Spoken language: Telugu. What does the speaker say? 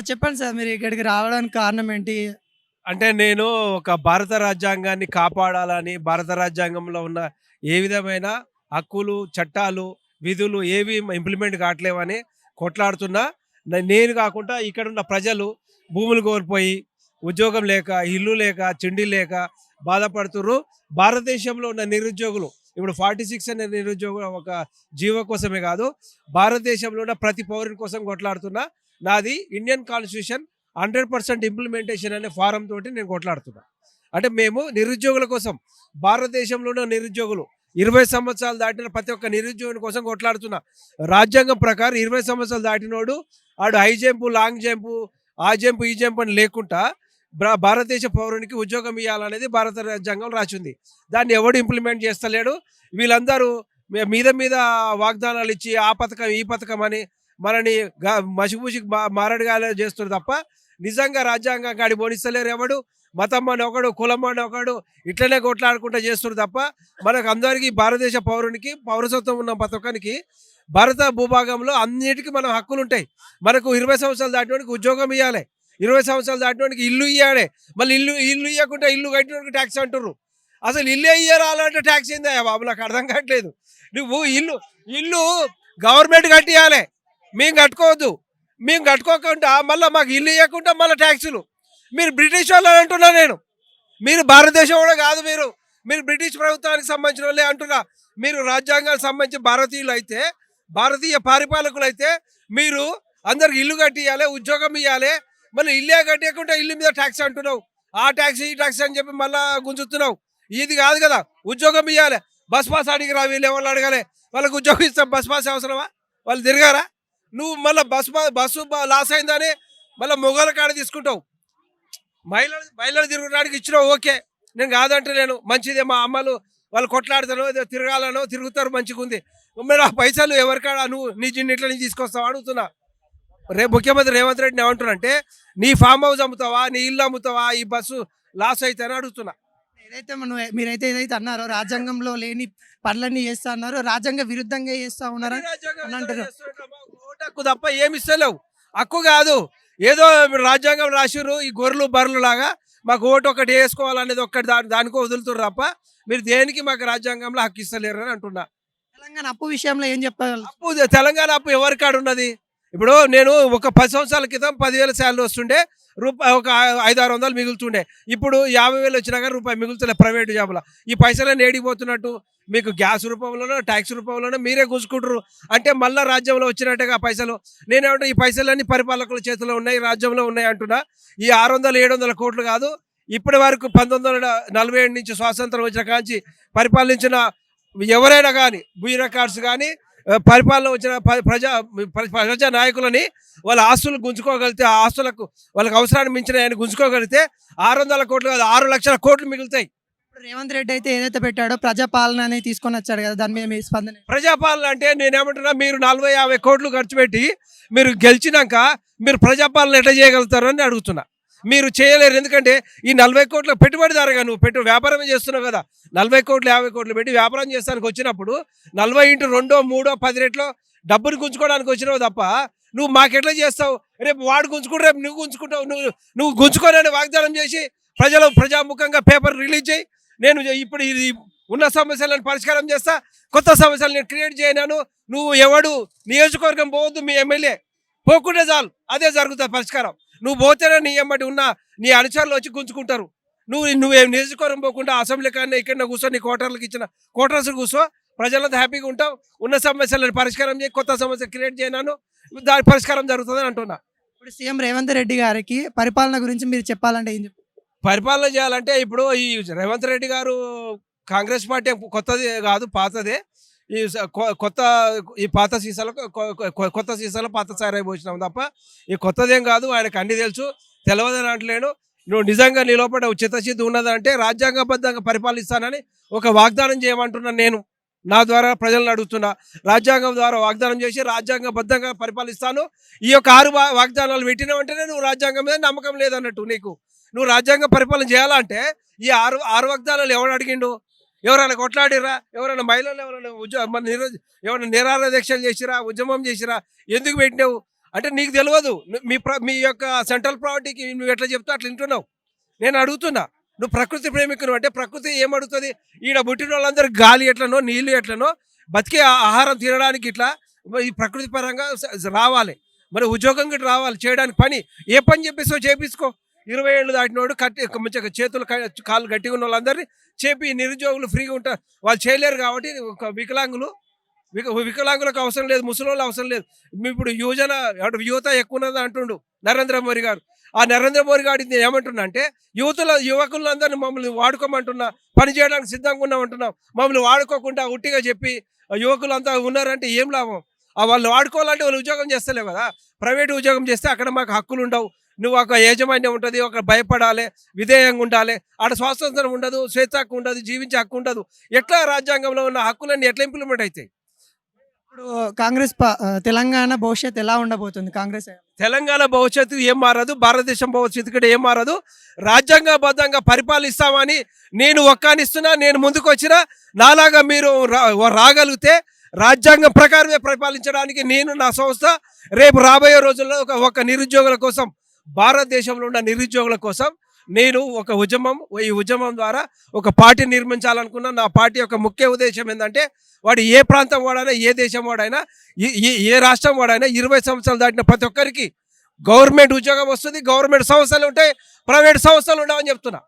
చెప్పండి సార్ మీరు ఇక్కడికి రావడానికి కారణం ఏంటి? అంటే నేను ఒక భారత రాజ్యాంగాన్ని కాపాడాలని, భారత రాజ్యాంగంలో ఉన్న ఏ విధమైన హక్కులు, చట్టాలు, విధులు ఏవి ఇంప్లిమెంట్ కావట్లేవని కొట్లాడుతున్నా. నేను కాకుండా ఇక్కడున్న ప్రజలు భూములు కోల్పోయి, ఉద్యోగం లేక, ఇల్లు లేక, తిండి లేక బాధపడుతుర్రు. భారతదేశంలో ఉన్న నిరుద్యోగులు ఇప్పుడు 46 అనే నిరుద్యోగులు ఒక జీవో కోసమే కాదు, భారతదేశంలో ఉన్న ప్రతి పౌరుని కోసం కొట్లాడుతున్నా. నాది ఇండియన్ కాన్స్టిట్యూషన్ 100% ఇంప్లిమెంటేషన్ అనే ఫారం తోటి నేను కొట్లాడుతున్నా. అంటే మేము నిరుద్యోగుల కోసం, భారతదేశంలో ఉన్న నిరుద్యోగులు 20 సంవత్సరాలు దాటిన ప్రతి ఒక్క నిరుద్యోగుని కోసం కొట్లాడుతున్నా. రాజ్యాంగం ప్రకారం 20 సంవత్సరాలు దాటినోడు ఆడు హై జంపు, లాంగ్ జంపు, ఆ జంపు ఈ జంపు అని లేకుండా భారతదేశ పౌరునికి ఉద్యోగం ఇవ్వాలనేది భారత రాజ్యాంగం రాసింది. దాన్ని ఎవడు ఇంప్లిమెంట్ చేస్తలేడు. వీళ్ళందరూ మీద మీద వాగ్దానాలు ఇచ్చి ఆ పథకం ఈ పథకం అని మనని మసిపూసికి మారడిగాలే చేస్తున్నారు తప్ప నిజంగా రాజ్యాంగం కాడి పోనిస్తలేరు. ఎవడు మతం అని ఒకడు, కులం అని ఒకడు ఇట్లనే కొట్లాడుకుంటూ చేస్తున్నారు తప్ప మనకు అందరికీ భారతదేశ పౌరునికి పౌరసత్వం ఉన్న ప్రతి ఒక్కరికి భారత భూభాగంలో అన్నిటికీ మనం హక్కులు ఉంటాయి. మనకు 20 సంవత్సరాలు దాటినోడికి ఉద్యోగం ఇవ్వాలి, 20 సంవత్సరాలు దాటినోడికి ఇల్లు ఇవ్వాలి. మళ్ళీ ఇల్లు ఇవ్వకుండా ఇల్లు కట్టినోడికి ట్యాక్స్ అంటుర్రు. అసలు ఇల్లే ఇయ్యాలంటే ట్యాక్స్ ఏందా బాబు? నాకు అర్థం కావట్లేదు. నువ్వు ఇల్లు గవర్నమెంట్ కట్టియాలి, మేము కట్టుకోవద్దు. మేము కట్టుకోకుండా మళ్ళీ మాకు ఇల్లు ఇవ్వకుండా మళ్ళీ ట్యాక్సులు. మీరు బ్రిటిష్ వాళ్ళు అంటున్నా నేను. మీరు భారతదేశం కూడా కాదు, మీరు బ్రిటిష్ ప్రభుత్వానికి సంబంధించిన వాళ్ళే అంటున్నా. మీరు రాజ్యాంగానికి సంబంధించి భారతీయులు అయితే, భారతీయ పరిపాలకులు అయితే మీరు అందరికి ఇల్లు కట్టియాలి, ఉద్యోగం ఇవ్వాలి. మళ్ళీ ఇల్లే కట్టకుండా ఇల్లు మీద ట్యాక్స్ అంటున్నావు. ఆ ట్యాక్స్ ఈ ట్యాక్స్ అని చెప్పి మళ్ళీ గుంజుతున్నావు. ఇది కాదు కదా, ఉద్యోగం ఇవ్వాలి. బస్ పాస్ అడిగి రా, వీళ్ళు ఎవరు అడగాలి? వాళ్ళకి ఉద్యోగం ఇస్తాం, బస్ పాస్ అవసరమా? వాళ్ళు తిరగారా? నువ్వు మళ్ళీ బస్సు లాస్ అయిందని మళ్ళీ మొగల కాడ తీసుకుంటావు. మహిళలు తిరగడానికి ఇచ్చినావు, ఓకే, నేను కాదంటే నేను మంచిదే. మా అమ్మలు వాళ్ళు కొట్లాడుతానో తిరగాలనో తిరుగుతారు, మంచిగా ఉంది. మరి ఆ పైసలు ఎవరికాడ నువ్వు నీ ఇట్లా నీ తీసుకొస్తావు అడుగుతున్నా. ముఖ్యమంత్రి రేవంత్ రెడ్డి ఏమంటున్నా అంటే, నీ ఫామ్ హౌస్ అమ్ముతావా, నీ ఇల్లు అమ్ముతావా, ఈ బస్సు లాస్ అవుతాయని అడుగుతున్నా. మీరైతే ఏదైతే అన్నారో రాజ్యాంగంలో లేని పనులన్నీ చేస్తా అన్నారు, రాజ్యాంగ విరుద్ధంగా చేస్తా ఉన్నారా అని అంటారు. ఓటు హక్కు తప్ప ఏమి ఇస్తలేవు. హక్కు కాదు, ఏదో రాజ్యాంగం రాసిర్రు ఈ గొర్రెలు బర్రెలు లాగా మాకు ఓటు ఒకటి వేసుకోవాలనేది ఒక్కటి దానికో వదులుతున్నారు తప్ప మీరు దేనికి మాకు రాజ్యాంగంలో హక్కు ఇస్తలేరు అని అంటున్నా. తెలంగాణ అప్పు విషయంలో ఏం చెప్పగలరు? అప్పు తెలంగాణ అప్పు ఎవరికాడు ఉన్నది? ఇప్పుడు నేను ఒక 10 సంవత్సరాల క్రితం 10,000 శాలరీ వస్తుండే, ఒక 500-600 మిగులుతుండే. ఇప్పుడు 50,000 వచ్చినా కానీ రూపాయి మిగులుతుండే ప్రైవేట్ జాబులో. ఈ పైసలన్నీ ఏడిపోతున్నట్టు మీకు గ్యాస్ రూపంలోనో ట్యాక్స్ రూపంలోనో మీరే గుంజుకుంటారు. అంటే మళ్ళీ రాజ్యంలో వచ్చినట్టుగా పైసలు. నేనేమంటే ఈ పైసలన్నీ పరిపాలకుల చేతిలో ఉన్నాయి, రాజ్యంలో ఉన్నాయి అంటున్నా. ఈ 600-700 కోట్లు కాదు, ఇప్పటి వరకు 1947 నుంచి స్వాతంత్రం వచ్చిన కాంచి పరిపాలించిన ఎవరైనా కానీ, బ్యూరోక్రాట్స్ కానీ, పరిపాలన వచ్చిన ప్రజా నాయకులని వాళ్ళ ఆస్తులు గుంజుకోగలిగితే, ఆ ఆస్తులకు వాళ్ళకి అవసరాన్ని మించిన ఆయన గుంజుకోగలిగితే 600 కోట్లు కాదు 6 లక్షల కోట్లు మిగులుతాయి. రేవంత్ రెడ్డి అయితే ఏదైతే పెట్టాడో ప్రజాపాలన అనేది తీసుకొని వచ్చాడు కదా, దాని మీద మీ స్పందన? ప్రజాపాలన అంటే నేనేమంటున్నా, మీరు 40-50 కోట్లు ఖర్చు పెట్టి మీరు గెలిచినాక మీరు ప్రజాపాలన ఎట్లా చేయగలుగుతారని అడుగుతున్నా. మీరు చేయలేరు. ఎందుకంటే ఈ 40 కోట్ల పెట్టుబడిదారుగా నువ్వు వ్యాపారమే చేస్తున్నావు కదా. 40 కోట్లు 50 కోట్లు పెట్టి వ్యాపారం చేస్తానికి వచ్చినప్పుడు 40 ఇంటూ 2, 3, 10 రెట్లు డబ్బుని గుంజుకోవడానికి వచ్చినావు తప్ప నువ్వు మాకెట్లా చేస్తావు? రేపు వాడు గుంజుకుంటూ రేపు నువ్వు గుంజుకుంటావు. నువ్వు గుంజుకోనని వాగ్దానం చేసి ప్రజాముఖంగా పేపర్ రిలీజ్ చేయి. నేను ఇప్పుడు ఇది ఉన్న సమస్యలను పరిష్కారం చేస్తా, కొత్త సమస్యలు నేను క్రియేట్ చేయనాను. నువ్వు ఎవడు నియోజకవర్గం పోవద్దు, మీ ఎమ్మెల్యే పోకుంటే చాలు, అదే జరుగుతుంది పరిష్కారం. నువ్వు పోతేనే నీ ఎమ్మటి ఉన్న నీ అనుచరులు వచ్చి గుంజుకుంటారు. నువ్వేం నియోజకవర్గం పోకుండా అసెంబ్లీ కానీ ఇక్కడ కూర్చో, నీ క్వార్టర్లకు ఇచ్చిన క్వార్టర్స్ కూర్చో, ప్రజలంతా హ్యాపీగా ఉంటావు. ఉన్న సమస్యలను పరిష్కారం చేయి, కొత్త సమస్య క్రియేట్ చేయనాను, దాని పరిష్కారం జరుగుతుందని అంటున్నా. ఇప్పుడు సీఎం రేవంత్ రెడ్డి గారికి పరిపాలన గురించి మీరు చెప్పాలంటే ఏం చెప్పారు? పరిపాలన చేయాలంటే ఇప్పుడు ఈ రేవంత్ రెడ్డి గారు కాంగ్రెస్ పార్టీ కొత్తది కాదు, పాతదే. ఈ పాత సీసాలకు కొత్త సీసాలో పాత సారాయి పోసినాం తప్ప ఈ కొత్తదేం కాదు. ఆయనకు అన్ని తెలుసు, తెలియదని అంటలేను. నువ్వు నిజంగా నీ లోపల చిత్తశుద్ధి ఉన్నదంటే రాజ్యాంగబద్ధంగా పరిపాలిస్తానని ఒక వాగ్దానం చేయమంటున్నాను. నేను నా ద్వారా ప్రజలను అడుగుతున్నా. రాజ్యాంగం ద్వారా వాగ్దానం చేసి రాజ్యాంగబద్ధంగా పరిపాలిస్తాను. ఈ యొక్క 6 వాగ్దానాలు పెట్టినావంటేనే నువ్వు రాజ్యాంగం మీద నమ్మకం లేదన్నట్టు. నువ్వు రాజ్యాంగ పరిపాలన చేయాలంటే ఈ 6 వాగ్దానాలు ఎవడు అడిగిండు? ఎవరైనా కొట్లాడిరా? ఎవరైనా మహిళలు ఎవరైనా ఏమైనా నిరాహార దీక్షలు చేసిరా? ఉద్యమం చేసిరా? ఎందుకు పెట్టినావు? అంటే నీకు తెలియదు మీ యొక్క సెంట్రల్ ప్రాపర్టీకి నువ్వు ఎట్లా చెప్తావు అట్లా వింటున్నావు. నేను అడుగుతున్నా, నువ్వు ప్రకృతి ప్రేమికులు అంటే ప్రకృతి ఏమడుగుతుంది? ఈడ పుట్టిన వాళ్ళందరూ గాలి ఎట్లనో నీళ్లు ఎట్లనో బతికే ఆహారం తినడానికి ఇట్లా ఈ ప్రకృతి పరంగా రావాలి. మరి ఉద్యోగం కూడా రావాలి, చేయడానికి పని ఏ పని చెప్పేసో చేపించుకో. 20 ఏళ్ళు దాటినోడు మంచిగా చేతులు కాళ్ళు గట్టిగా ఉన్న వాళ్ళందరినీ చేపి నిరుద్యోగులు ఫ్రీగా ఉంటారు. వాళ్ళు చేయలేరు కాబట్టి ఒక వికలాంగులకు అవసరం లేదు, ముసలోళ్ళు అవసరం లేదు. ఇప్పుడు యువత ఎక్కువ ఉన్నది అంటుండు నరేంద్ర మోడీ గారు. ఆ నరేంద్ర మోడీ గారు ఏమంటున్నా అంటే యువకులందరినీ మమ్మల్ని వాడుకోమంటున్నా, పని చేయడానికి సిద్ధంగా ఉన్నామంటున్నాం. మమ్మల్ని వాడుకోకుండా ఉట్టిగా చెప్పి యువకులంతా ఉన్నారంటే ఏం లాభం? వాళ్ళు వాడుకోవాలంటే వాళ్ళు ఉద్యోగం చేస్తలేవు కదా. ప్రైవేట్ ఉద్యోగం చేస్తే అక్కడ మాకు హక్కులు ఉండవు. నువ్వు ఒక యాజమాన్యం ఉంటుంది, ఒక భయపడాలి, విధేయంగా ఉండాలి. ఆడ స్వాతంత్రం ఉండదు, స్వేచ్ఛ హక్కు ఉండదు, జీవించే హక్కు ఉండదు. ఎట్లా రాజ్యాంగంలో ఉన్న హక్కులన్నీ ఎట్లా ఇంప్లిమెంట్ అవుతాయి? ఇప్పుడు కాంగ్రెస్ తెలంగాణ భవిష్యత్తు ఎలా ఉండబోతుంది కాంగ్రెస్? తెలంగాణ భవిష్యత్తు ఏం మారదు, భారతదేశం భవిష్యత్తు కూడా ఏం మారదు. రాజ్యాంగబద్ధంగా పరిపాలిస్తామని నేను ఒక్కానిస్తున్నా. నేను ముందుకు వచ్చినా నాలాగా మీరు రాగలిగితే రాజ్యాంగం ప్రకారమే పరిపాలించడానికి నేను నా సంస్థ రేపు రాబోయే రోజుల్లో ఒక నిరుద్యోగుల కోసం, భారతదేశంలో ఉన్న నిరుద్యోగుల కోసం నేను ఈ ఉద్యమం ద్వారా ఒక పార్టీ నిర్మించాలనుకున్నా. నా పార్టీ యొక్క ముఖ్య ఉద్దేశం ఏంటంటే వాడు ఏ ప్రాంతం వాడైనా, ఏ దేశం వాడైనా, ఏ రాష్ట్రం వాడైనా 20 సంవత్సరాలు దాటిన ప్రతి ఒక్కరికి గవర్నమెంట్ ఉద్యోగం వస్తుంది, గవర్నమెంట్ సంస్థలు ఉంటాయి, ప్రైవేట్ సంస్థలు ఉండవని చెప్తున్నా.